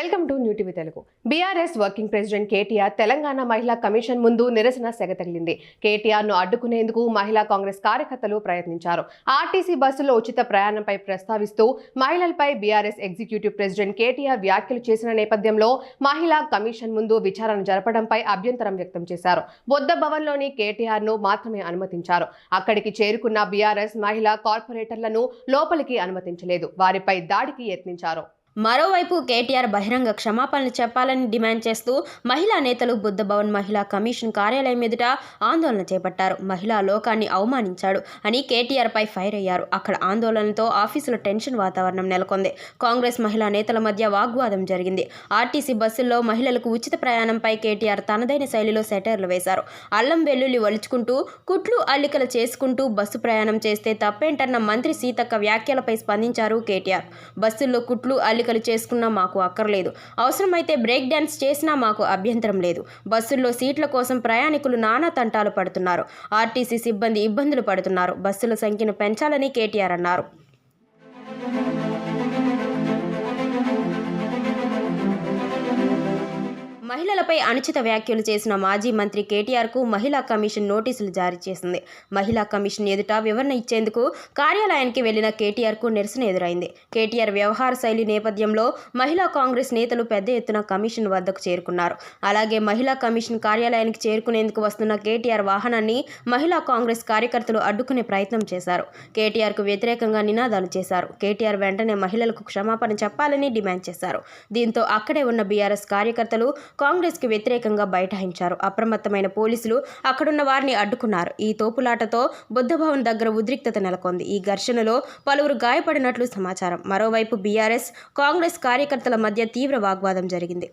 Welcome to new TV Telugu. BRS working president KTR Telangana మహిళా commission ముందు నిరసన సెగతగిలింది. కేటీఆర్ ను అడ్డుకునేందుకు మహిళా కాంగ్రెస్ కార్యకర్తలు ప్రయత్నించారు. ఆర్టీసీ బస్సులో ఉచిత ప్రయాణంపై ప్రస్తావిస్తూ మహిళలపై బీఆర్ఎస్ ఎగ్జిక్యూటివ్ ప్రెసిడెంట్ కేటీఆర్ వ్యాఖ్యలు చేసిన నేపథ్యంలో మహిళా కమిషన్ ముందు విచారణ జరపడంపై అభ్యంతరం వ్యక్తం చేశారు. బొద్ద భవన్లోని కేటీఆర్ ను మాత్రమే అనుమతించారు. అక్కడికి చేరుకున్న బీఆర్ఎస్ మహిళా కార్పొరేటర్లను లోపలికి అనుమతించలేదు. వారిపై దాడికి యత్నించారు. మరోవైపు కేటీఆర్ బహిరంగ క్షమాపణలు చెప్పాలని డిమాండ్ చేస్తూ మహిళా నేతలు బుద్ధభవన్ మహిళా కమిషన్ కార్యాలయం ఎదుట ఆందోళన చేపట్టారు. మహిళా లోకాన్ని అవమానించాడు అని కేటీఆర్పై ఫైర్ అయ్యారు. అక్కడ ఆందోళనతో ఆఫీసులో టెన్షన్ వాతావరణం నెలకొంది. కాంగ్రెస్ మహిళా నేతల మధ్య వాగ్వాదం జరిగింది. ఆర్టీసీ బస్సుల్లో మహిళలకు ఉచిత ప్రయాణంపై కేటీఆర్ తనదైన శైలిలో సెటైర్లు వేశారు. అల్లం వెల్లుల్లి ఒలుచుకుంటూ కుట్లు అల్లికలు చేసుకుంటూ బస్సు ప్రయాణం చేస్తే తప్పేంటన్న మంత్రి సీతక్క వ్యాఖ్యలపై స్పందించారు కేటీఆర్. బస్సుల్లో కుట్లు అల్లికలు చేసుకున్నా మాకు అక్కర్లేదు, అవసరమైతే బ్రేక్ డాన్స్ చేసినా మాకు అభ్యంతరం లేదు. బస్సుల్లో సీట్ల కోసం ప్రయాణికులు నానా తంటాలు పడుతున్నారు. ఆర్టీసీ సిబ్బంది ఇబ్బందులు పడుతున్నారు. బస్సుల సంఖ్యను పెంచాలని కేటీఆర్ అన్నారు. మహిళలపై అనుచిత వ్యాఖ్యలు చేసిన మాజీ మంత్రి కేటీఆర్కు మహిళా కమిషన్ నోటీసులు జారీ చేసింది. మహిళా కమిషన్ ఎదుట వివరణ ఇచ్చేందుకు కార్యాలయానికి వెళ్లిన కేటీఆర్కు నిరసన ఎదురైంది. కేటీఆర్ వ్యవహార శైలి నేపథ్యంలో మహిళా కాంగ్రెస్ నేతలు పెద్ద ఎత్తున కమిషన్ వద్దకు చేరుకున్నారు. అలాగే మహిళా కమిషన్ కార్యాలయానికి చేరుకునేందుకు వస్తున్న కేటీఆర్ వాహనాన్ని మహిళా కాంగ్రెస్ కార్యకర్తలు అడ్డుకునే ప్రయత్నం చేశారు. కేటీఆర్కు వ్యతిరేకంగా నినాదాలు చేశారు. కేటీఆర్ వెంటనే మహిళలకు క్షమాపణ చెప్పాలని డిమాండ్ చేశారు. దీంతో అక్కడే ఉన్న బీఆర్ఎస్ కార్యకర్తలు కాంగ్రెస్ కి వ్యతిరేకంగా బైఠాయించారు. అప్రమత్తమైన పోలీసులు అక్కడున్న వారిని అడ్డుకున్నారు. ఈ తోపులాటతో బుద్ధభవన్ దగ్గర ఉద్రిక్తత నెలకొంది. ఈ ఘర్షణలో పలువురు గాయపడినట్లు సమాచారం. మరోవైపు బీఆర్ఎస్ కాంగ్రెస్ కార్యకర్తల మధ్య తీవ్ర వాగ్వాదం జరిగింది.